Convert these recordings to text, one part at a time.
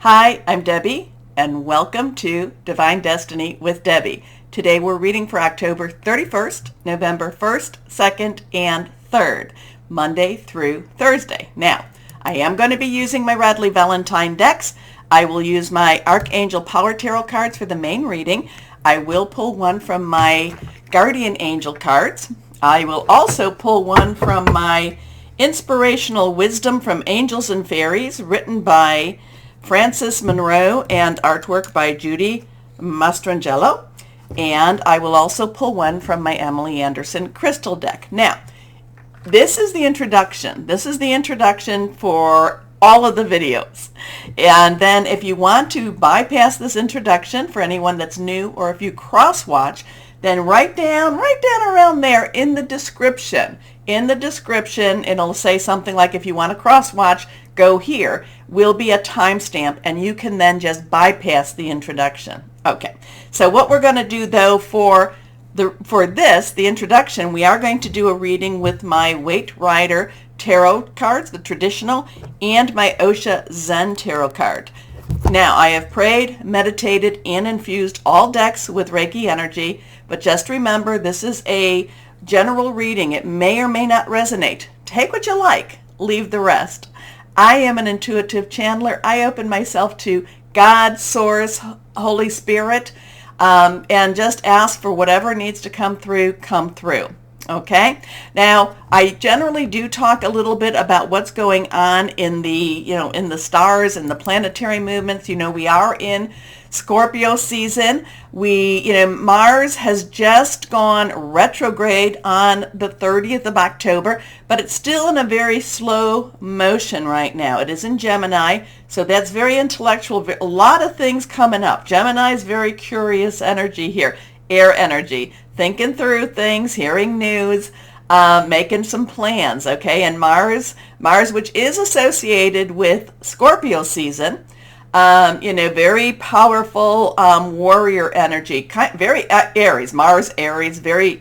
Hi, I'm Debbie, and welcome to Divine Destiny with Debbie. Today we're reading for October 31st, November 1st, 2nd, and 3rd, Monday through Thursday. Now, I am going to be using my Radley Valentine decks. I will use my Archangel Power Tarot cards for the main reading. I will pull one from my Guardian Angel cards. I will also pull one from my Inspirational Wisdom from Angels and Fairies, written by Frances Monroe and artwork by Judy Mastrangelo. And I will also pull one from my Emily Anderson crystal deck. Now, this is the introduction. This is the introduction for all of the videos. And then if you want to bypass this introduction for anyone that's new, or if you cross-watch, then write down around there in the description. In the description, it'll say something like, if you want to cross-watch, go here. Will be a timestamp, and you can then just bypass the introduction. Okay, so what we're going to do, though, for the introduction, we are going to do a reading with my Waite Rider tarot cards, the traditional, and my Osha Zen tarot card. Now, I have prayed, meditated, and infused all decks with Reiki energy, but just remember, this is a general reading. It may or may not resonate. Take what you like, leave the rest. I am an intuitive channeler. I open myself to God, Source, Holy Spirit, and just ask for whatever needs to come through, Okay? Now, I generally do talk a little bit about what's going on in the stars and the planetary movements. We are in Scorpio season. Mars has just gone retrograde on the 30th of October, but it's still in a very slow motion right now. It is in Gemini, so that's very intellectual. A lot of things coming up. Gemini is very curious energy here, air energy, thinking through things, hearing news, making some plans, okay? And Mars, which is associated with Scorpio season, very powerful warrior energy, very Aries, Mars, Aries, very,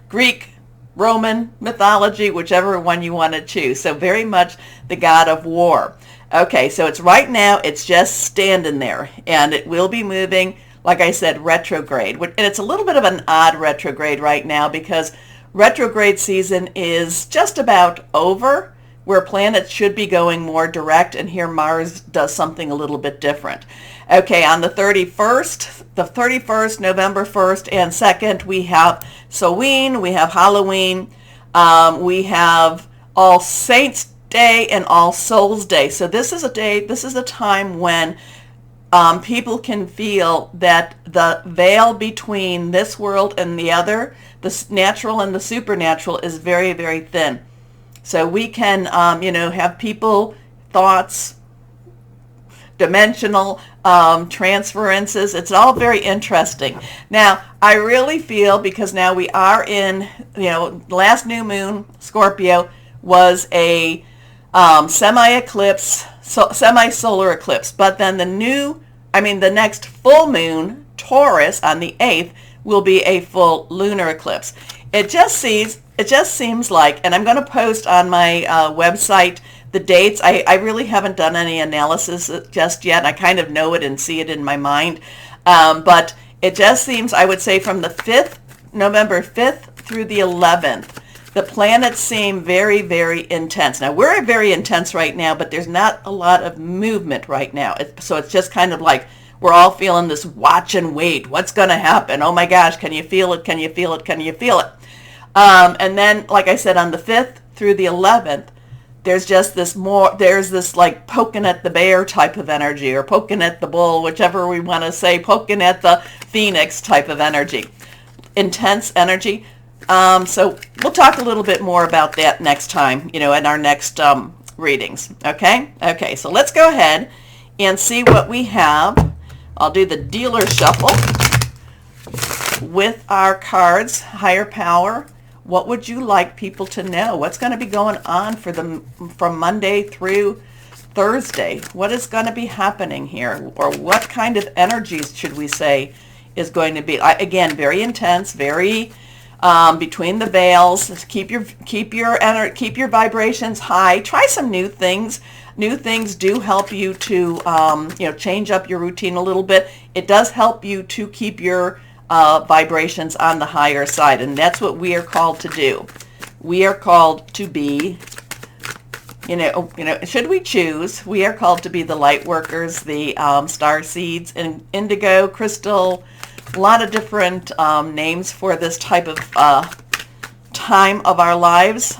Greek, Roman mythology, whichever one you want to choose. So very much the god of war. Okay, so it's right now, it's just standing there, and it will be moving, like I said, retrograde. And it's a little bit of an odd retrograde right now because retrograde season is just about over, where planets should be going more direct, and here Mars does something a little bit different. Okay, on the 31st, November 1st and 2nd, we have Samhain, we have Halloween, we have All Saints Day and All Souls Day. So this is a time when people can feel that the veil between this world and the other, the natural and the supernatural, is very, very thin. So we can, have people, thoughts, dimensional transferences. It's all very interesting. Now, I really feel, because now we are in, last new moon, Scorpio, was a semi-eclipse, semi-solar eclipse. But then the next full moon, Taurus, on the 8th, will be a full lunar eclipse. It just seems like, and I'm going to post on my website the dates. I really haven't done any analysis just yet. I kind of know it and see it in my mind. But it just seems, I would say, from the November 5th through the 11th, the planets seem very, very intense. Now, we're very intense right now, but there's not a lot of movement right now. So it's just kind of like we're all feeling this watch and wait. What's going to happen? Oh my gosh, can you feel it? Can you feel it? Can you feel it? And then, like I said, on the 5th through the 11th, there's this like poking at the bear type of energy, or poking at the bull, whichever we want to say, poking at the phoenix type of energy. Intense energy. So we'll talk a little bit more about that next time, in our next readings. Okay? Okay, so let's go ahead and see what we have. I'll do the dealer shuffle with our cards. Higher power. What would you like people to know? What's going to be going on from Monday through Thursday? What is going to be happening here? Or what kind of energies, should we say, is going to be? Again, very intense, very between the veils. Keep your vibrations high. Try some new things. New things do help you to change up your routine a little bit. It does help you to keep your vibrations on the higher side, and that's what we are called to do. We are called to be, should we choose, we are called to be the light workers, the star seeds, and indigo, crystal, a lot of different names for this type of time of our lives.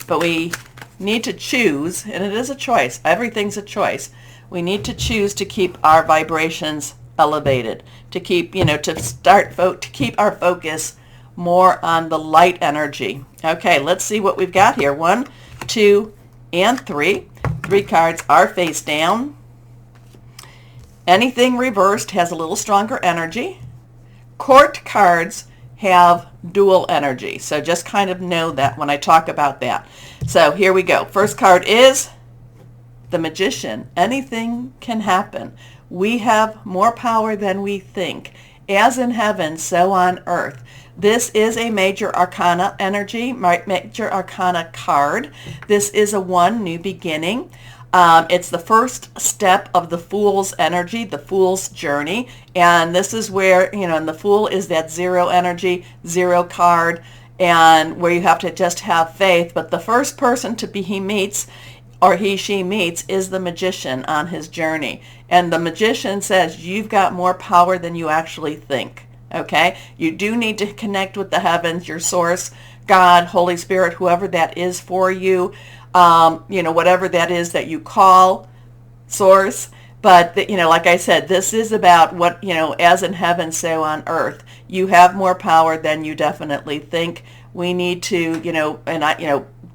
But we need to choose, and it is a choice. Everything's a choice. We need to choose to keep our vibrations elevated, to keep, to keep our focus more on the light energy. Okay, let's see what we've got here. 1, 2, and 3. 3 cards are face down. Anything reversed has a little stronger energy. Court cards have dual energy, so just kind of know that when I talk about that. So here we go. First card is the Magician. Anything can happen. We have more power than we think. As in heaven, so on earth. This is a major arcana energy, major arcana card. This is a 1, new beginning. It's the first step of the Fool's energy, the Fool's journey. And this is where, and the Fool is that 0 energy, 0 card, and where you have to just have faith. But the first person he meets, or she meets, is the Magician on his journey. And the Magician says, you've got more power than you actually think. Okay? You do need to connect with the heavens, your source, God, Holy Spirit, whoever that is for you. Whatever that is that you call source. But, like I said, this is about what, as in heaven, so on earth. You have more power than you definitely think. We need to,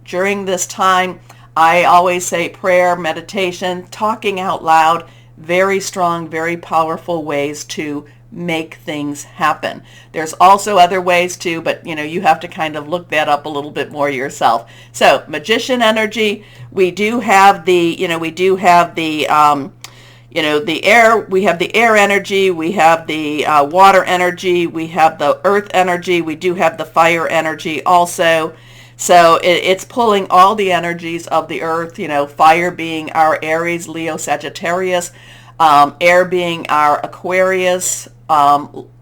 during this time, I always say prayer, meditation, talking out loud, very strong, very powerful ways to make things happen. There's also other ways too, but you have to kind of look that up a little bit more yourself. So Magician energy, we do have the the air, we have the air energy, we have the water energy, we have the earth energy, we do have the fire energy also. So it's pulling all the energies of the earth, fire being our Aries, Leo, Sagittarius, air being our Aquarius,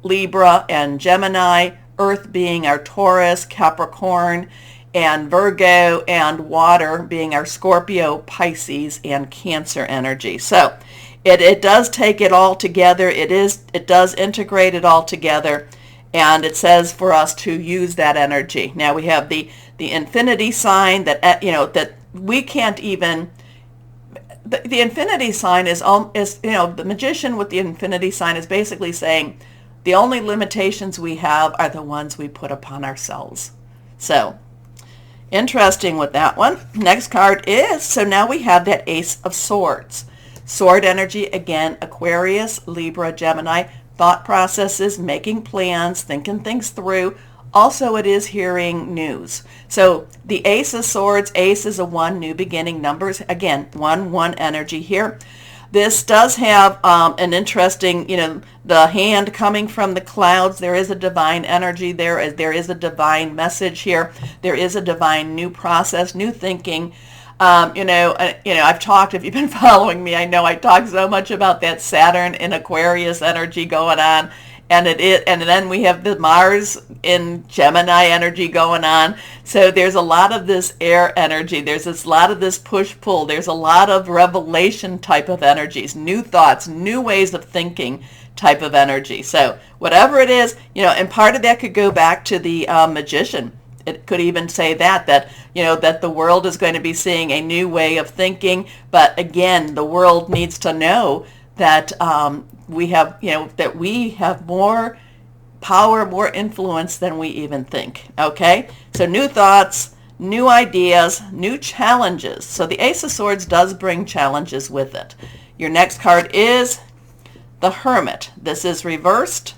Libra, and Gemini, earth being our Taurus, Capricorn, and Virgo, and water being our Scorpio, Pisces, and Cancer energy. So it does take it all together. It does integrate it all together, and it says for us to use that energy. Now we have the infinity sign that that we can't even. The infinity sign is the Magician with the infinity sign is basically saying the only limitations we have are the ones we put upon ourselves. So interesting with that one. Next card is, so now we have that Ace of Swords. Sword energy, again, Aquarius, Libra, Gemini, thought processes, making plans, thinking things through. Also, it is hearing news. So the Ace of Swords, Ace is a 1, new beginning, numbers, again, 1 energy here. This does have an interesting, the hand coming from the clouds. There is a divine energy there. There is a divine message here. There is a divine new process, new thinking. I've talked, if you've been following me, I know I talk so much about that Saturn in Aquarius energy going on. And then we have the Mars in Gemini energy going on. So there's a lot of this air energy. There's a lot of this push-pull. There's a lot of revelation type of energies, new thoughts, new ways of thinking type of energy. So whatever it is, and part of that could go back to the Magician. It could even say that the world is going to be seeing a new way of thinking. But again, the world needs to know that we have more power, more influence than we even think. Okay, so new thoughts, new ideas, new challenges. So the Ace of Swords does bring challenges with it. Your next card is the Hermit. This is reversed.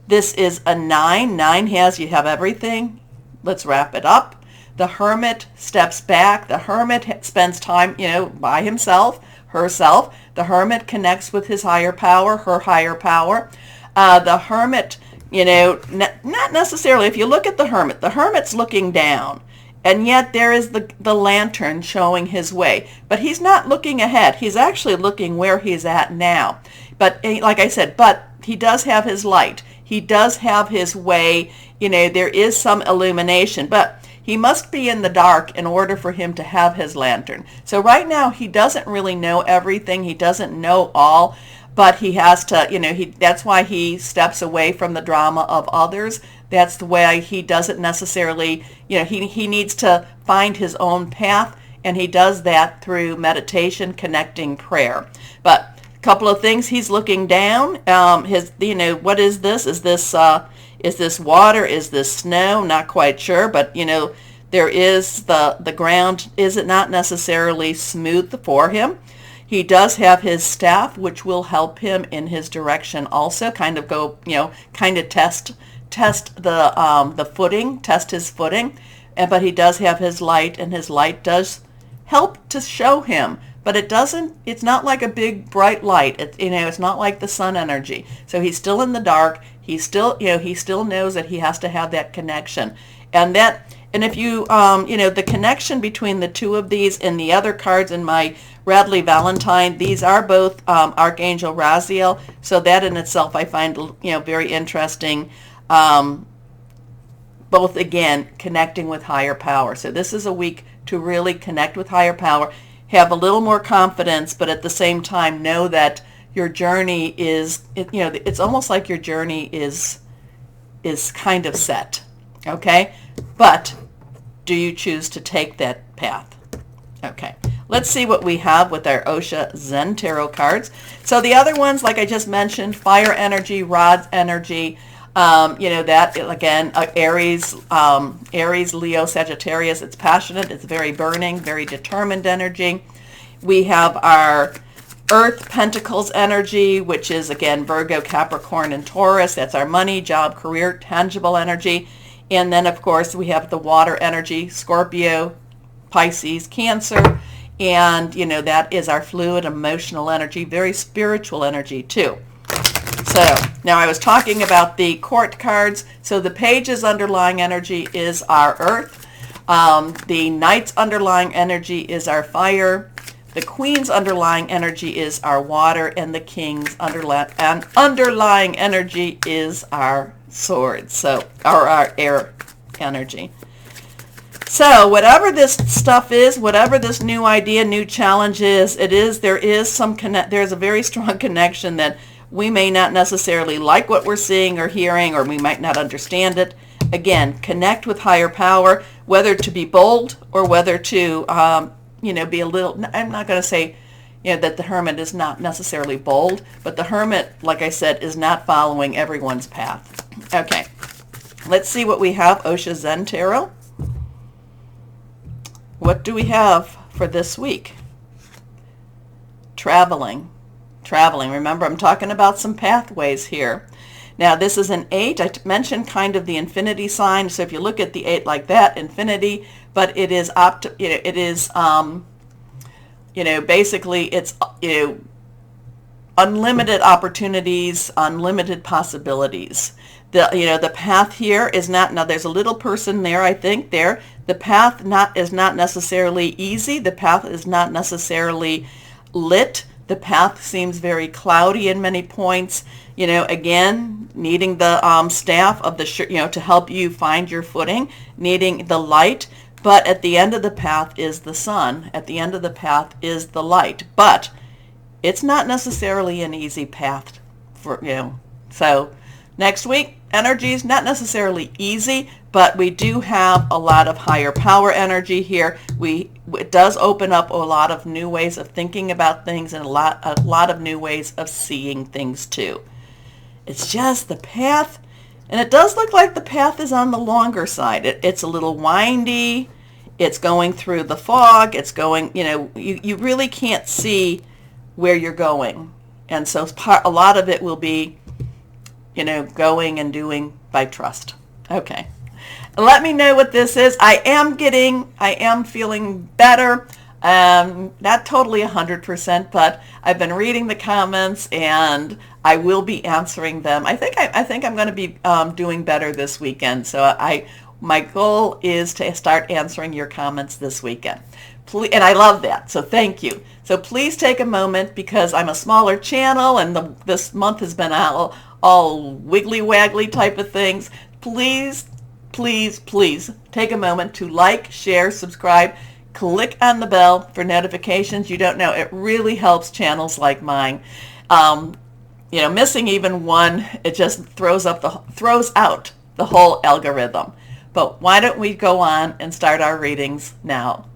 This is a 9. 9 has, you have everything. Let's wrap it up. The Hermit steps back. The Hermit spends time, by himself, herself. The Hermit connects with his higher power, her higher power. The Hermit not necessarily. If you look at the hermit's looking down, and yet there is the lantern showing his way. But he's not looking ahead. He's actually looking where he's at now. But like I said, but he does have his light. He does have his way. There is some illumination, but he must be in the dark in order for him to have his lantern. So right now he doesn't really know everything. He doesn't know all, but he has to, that's why he steps away from the drama of others. That's the way he doesn't necessarily, he needs to find his own path, and he does that through meditation, connecting, prayer. But a couple of things, he's looking down. What is this? Is this water? Is this snow? Not quite sure, but there is the ground is it not necessarily smooth for him. He does have his staff, which will help him in his direction also, kind of test the footing, test his footing. But he does have his light, and his light does help to show him. But it's not like a big bright light. It's not like the sun energy. So he's still in the dark. He still knows that he has to have that connection. And if you, the connection between the two of these and the other cards in my Radley Valentine, these are both Archangel Raziel. So that in itself I find, very interesting. Both, again, connecting with higher power. So this is a week to really connect with higher power, have a little more confidence, but at the same time know that your journey is, it's almost like your journey is kind of set, okay? But do you choose to take that path? Okay, let's see what we have with our Osha Zen Tarot cards. So the other ones, like I just mentioned, fire energy, rod energy, that again, Aries, Leo, Sagittarius, it's passionate, it's very burning, very determined energy. We have our Earth Pentacles energy, which is again Virgo, Capricorn, and Taurus. That's our money, job, career, tangible energy. And then of course we have the water energy, Scorpio, Pisces, Cancer, and that is our fluid, emotional energy, very spiritual energy too. So now I was talking about the court cards. So the page's underlying energy is our earth. The knight's underlying energy is our fire. The queen's underlying energy is our water. And the king's underlying energy is our sword. So, or our air energy. So whatever this stuff is, whatever this new idea, new challenge is, there's a very strong connection that we may not necessarily like what we're seeing or hearing, or we might not understand it. Again, connect with higher power, whether to be bold or whether to, be a little, I'm not going to say, that the hermit is not necessarily bold, but the hermit, like I said, is not following everyone's path. Okay, let's see what we have, Osha Zen Tarot. What do we have for this week? Traveling. Remember, I'm talking about some pathways here. Now, this is an 8. I mentioned kind of the infinity sign. So if you look at the 8 like that, infinity, but it is basically it's unlimited opportunities, unlimited possibilities. The path here is not, now there's a little person there, I think there. The path is not necessarily easy. The path is not necessarily lit. The path seems very cloudy in many points. Again, needing the staff of the, to help you find your footing, needing the light. But at the end of the path is the sun. At the end of the path is the light. But it's not necessarily an easy path for, So next week, energy is not necessarily easy, but we do have a lot of higher power energy here. It does open up a lot of new ways of thinking about things, and a lot of new ways of seeing things too. It's just the path, and it does look like the path is on the longer side. It's a little windy. It's going through the fog. It's going, you really can't see where you're going. And so a lot of it will be, going and doing by trust. Okay. Let me know what this is. I am feeling better. Not totally 100%, but I've been reading the comments and I will be answering them. I think I'm going to be doing better this weekend. So my goal is to start answering your comments this weekend. Please, and I love that. So thank you. So please take a moment, because I'm a smaller channel and this month has been all wiggly waggly type of things. Please, please, please take a moment to like, share, subscribe, click on the bell for notifications. You don't know, it really helps channels like mine. Missing even one, it just throws out the whole algorithm. But why don't we go on and start our readings now?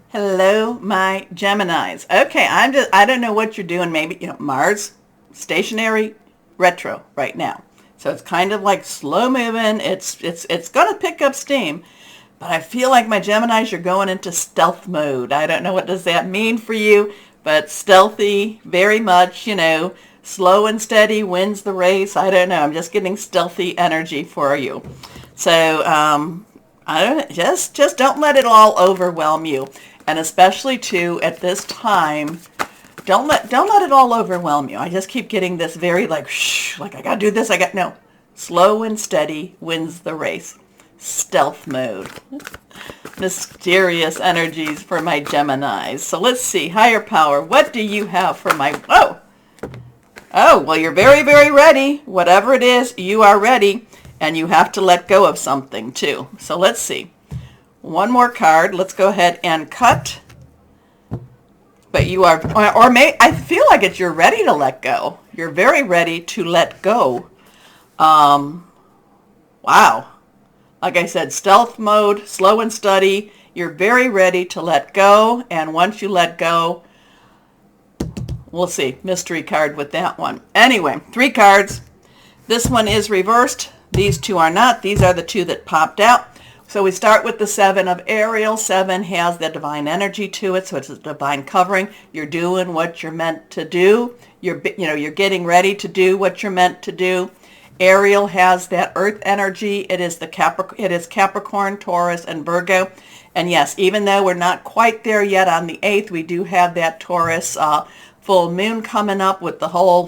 Hello, my Geminis. Okay, I don't know what you're doing. Maybe, Mars, stationary, retro right now. So it's kind of like slow moving. It's going to pick up steam. But I feel like my Geminis, you're going into stealth mode. I don't know what does that mean for you, but stealthy, very much, slow and steady wins the race. I don't know. I'm just getting stealthy energy for you. So I don't just don't let it all overwhelm you. And especially too at this time, don't let it all overwhelm you. I just keep getting this very like I gotta do this. No. Slow and steady wins the race. Stealth mode. Mysterious energies for my Geminis. So let's see. Higher power. What do you have for my... Oh, well, you're very, very ready. Whatever it is, you are ready. And you have to let go of something too. So let's see. One more card. Let's go ahead and cut. But you are... I feel like you're ready to let go. You're very ready to let go. Wow. Like I said, stealth mode, slow and steady. You're very ready to let go. And once you let go, we'll see. Mystery card with that one. Anyway, 3 cards. This one is reversed. These 2 are not. These are the 2 that popped out. So we start with the 7 of Ariel. 7 has the divine energy to it, so it's a divine covering. You're doing what you're meant to do. You're getting ready to do what you're meant to do. Ariel has that earth energy. It is Capricorn, Taurus, and Virgo. And yes, even though we're not quite there yet on the 8th, we do have that Taurus full moon coming up with the whole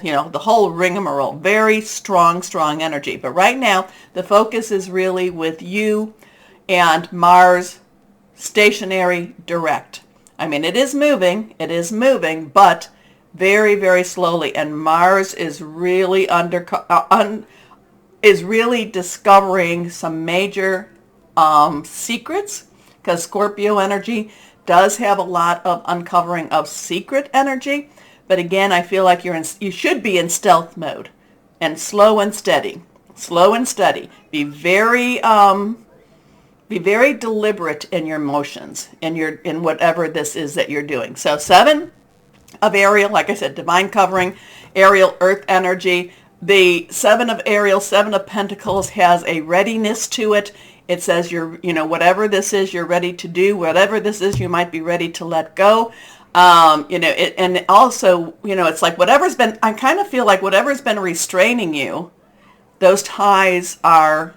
rigmarole. Very strong energy. But right now, the focus is really with you and Mars, stationary, direct. I mean, it is moving, but very, very slowly. And Mars is really discovering some major secrets, because Scorpio energy does have a lot of uncovering of secret energy. But again, I feel like you should be in stealth mode and slow and steady. Be very deliberate in your motions, in whatever this is that you're doing. So 7 of Ariel, like I said, divine covering, Ariel, earth energy. The 7 of Ariel, 7 of Pentacles has a readiness to it. It says whatever this is, you're ready to do. Whatever this is, you might be ready to let go. And also, it's like I kind of feel like whatever's been restraining you, those ties are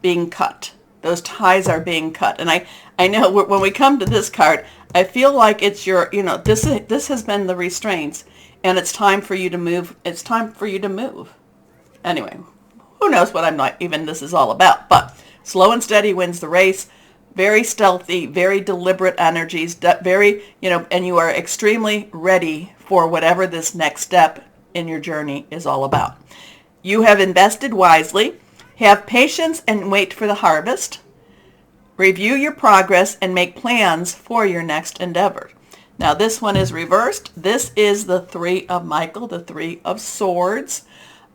being cut. And I know when we come to this card, I feel like it's this has been the restraints, and it's time for you to move. Anyway, who knows what this is all about, but slow and steady wins the race. Very stealthy, very deliberate energies, and you are extremely ready for whatever this next step in your journey is all about. You have invested wisely. Have patience and wait for the harvest. Review your progress and make plans for your next endeavor. Now this one is reversed. This is the 3 of Michael, the 3 of Swords.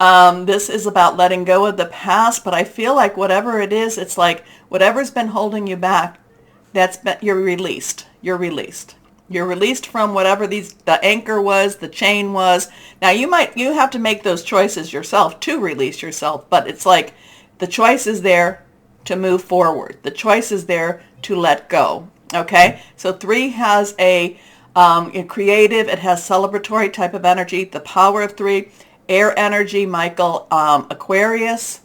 This is about letting go of the past, but I feel like whatever it is, it's like whatever's been holding you back, you're released. You're released from whatever the anchor was, the chain was. Now you have to make those choices yourself to release yourself, but it's like the choice is there to move forward. The choice is there to let go. Okay? So 3 has a creative, it has celebratory type of energy. The power of 3, air energy, Michael, Aquarius,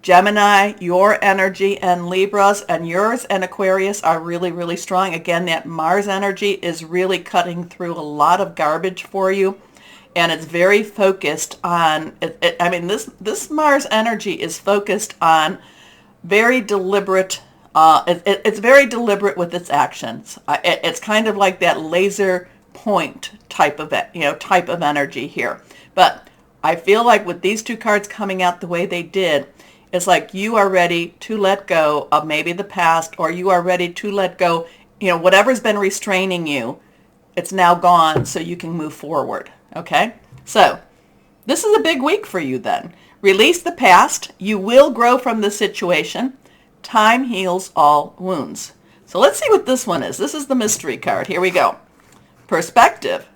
Gemini, your energy, and Libras, and yours and Aquarius are really, really strong. Again, that Mars energy is really cutting through a lot of garbage for you. And it's very focused on, I mean, this Mars energy is focused on very deliberate, it's very deliberate with its actions. It's kind of like that laser point type of, type of energy here. But I feel like with these two cards coming out the way they did, it's like you are ready to let go of maybe the past, or you are ready to let go, whatever's been restraining you, it's now gone so you can move forward. Okay? So this is a big week for you then. Release the past. You will grow from the situation. Time heals all wounds. So let's see what this one is. This is the mystery card. Here we go. Perspective.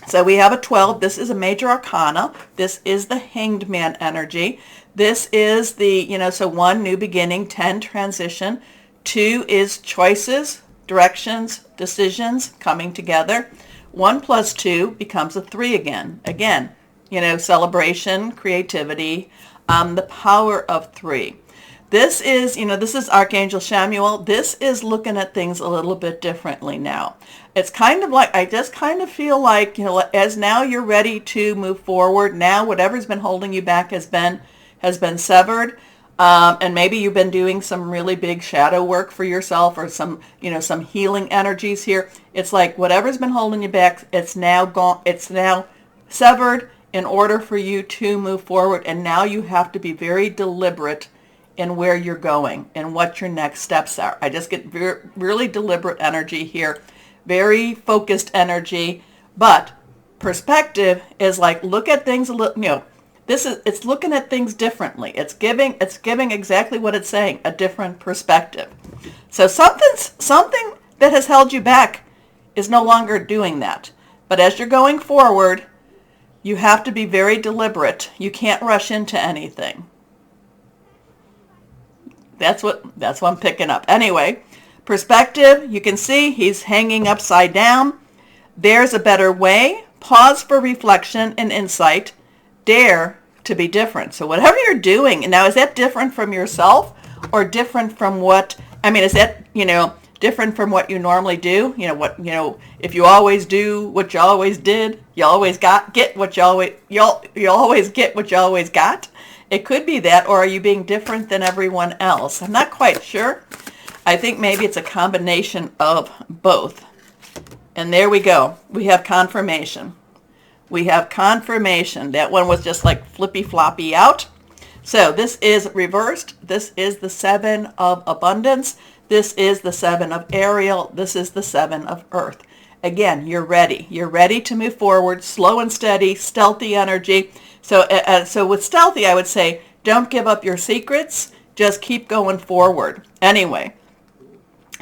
So we have a 12. This is a major arcana. This is the Hanged Man energy. This is the, so 1, new beginning, 10, transition. 2 is choices, directions, decisions coming together. 1 plus 2 becomes a 3 again. Again, celebration, creativity, the power of 3. This is, this is Archangel Samuel. This is looking at things a little bit differently now. It's kind of like, I just kind of feel like, as now you're ready to move forward, now whatever's been holding you back has been severed. And maybe you've been doing some really big shadow work for yourself, or some, some healing energies here. It's like whatever's been holding you back, it's now gone, it's now severed in order for you to move forward. And now you have to be very deliberate in where you're going and what your next steps are. I just get really deliberate energy here, very focused energy. But perspective is like, look at things a little, it's looking at things differently. It's giving exactly what it's saying, a different perspective. So something that has held you back is no longer doing that. But as you're going forward, you have to be very deliberate. You can't rush into anything. That's what I'm picking up. Anyway, perspective, you can see he's hanging upside down. There's a better way. Pause for reflection and insight. Dare to be different. So whatever you're doing, now is that different from yourself, or different from what, is that, different from what you normally do? If you always do what you always did, you always get what you always get what you always got. It could be that, or are you being different than everyone else? I'm not quite sure. I think maybe it's a combination of both. And there we go. We have confirmation. We have confirmation. That one was just like flippy floppy out. So this is reversed. This is the 7 of abundance. This is the 7 of Ariel. This is the 7 of earth. Again, you're ready. You're ready to move forward. Slow and steady, stealthy energy. So with stealthy, I would say, don't give up your secrets. Just keep going forward. Anyway,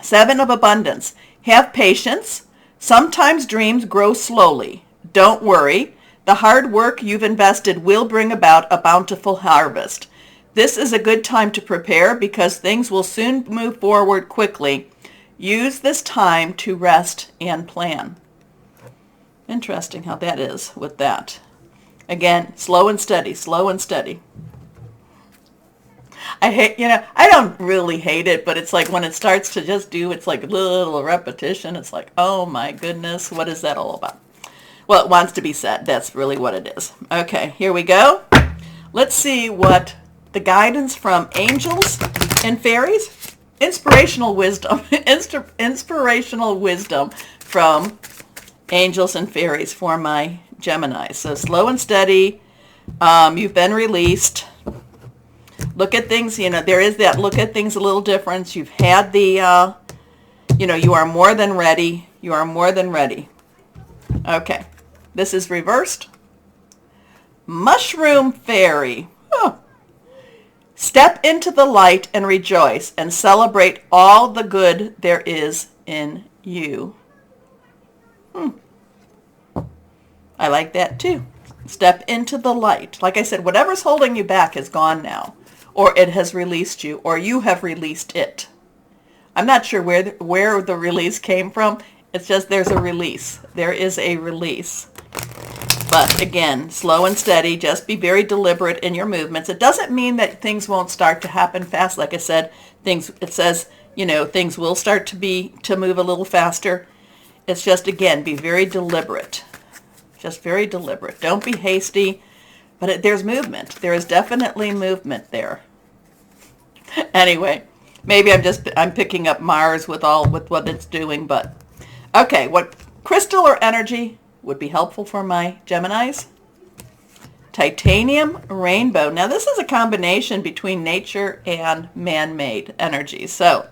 7 of abundance. Have patience. Sometimes dreams grow slowly. Don't worry. The hard work you've invested will bring about a bountiful harvest. This is a good time to prepare because things will soon move forward quickly. Use this time to rest and plan. Interesting how that is with that. Again, slow and steady, slow and steady. I hate, I don't really hate it, but it's like when it starts to just do, it's like a little repetition. It's like, oh my goodness, what is that all about? Well, it wants to be said. That's really what it is. Okay, here we go. Let's see what the guidance from angels and fairies, inspirational wisdom, inspirational wisdom from angels and fairies for my Gemini. So slow and steady. You've been released. Look at things, there is that look at things a little different. You've had the, you are more than ready. You are more than ready. Okay. This is reversed. Mushroom fairy. Oh. Step into the light and rejoice and celebrate all the good there is in you. I like that too. Step into the light. Like I said, whatever's holding you back is gone now, or it has released you, or you have released it. I'm not sure where the release came from. It's just there's a release. There is a release. But again, slow and steady. Just be very deliberate in your movements. It doesn't mean that things won't start to happen fast. Like I said, it says, things will start to move a little faster. It's just, again, be very deliberate. Just very deliberate. Don't be hasty. But there's movement. There is definitely movement there. Anyway, maybe I'm picking up Mars with what it's doing, but okay, what crystal or energy would be helpful for my Geminis? Titanium rainbow. Now this is a combination between nature and man-made energy. So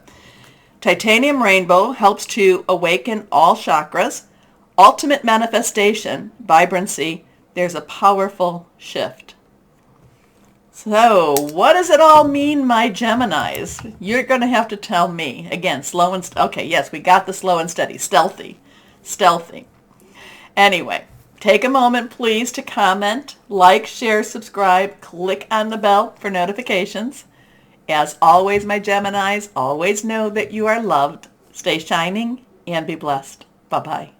titanium rainbow helps to awaken all chakras, ultimate manifestation, vibrancy. There's a powerful shift. So what does it all mean, my Geminis? You're going to have to tell me. Again, slow and okay, yes, we got the slow and steady. Stealthy. Anyway, take a moment, please, to comment, like, share, subscribe, click on the bell for notifications. As always, my Geminis, always know that you are loved. Stay shining and be blessed. Bye-bye.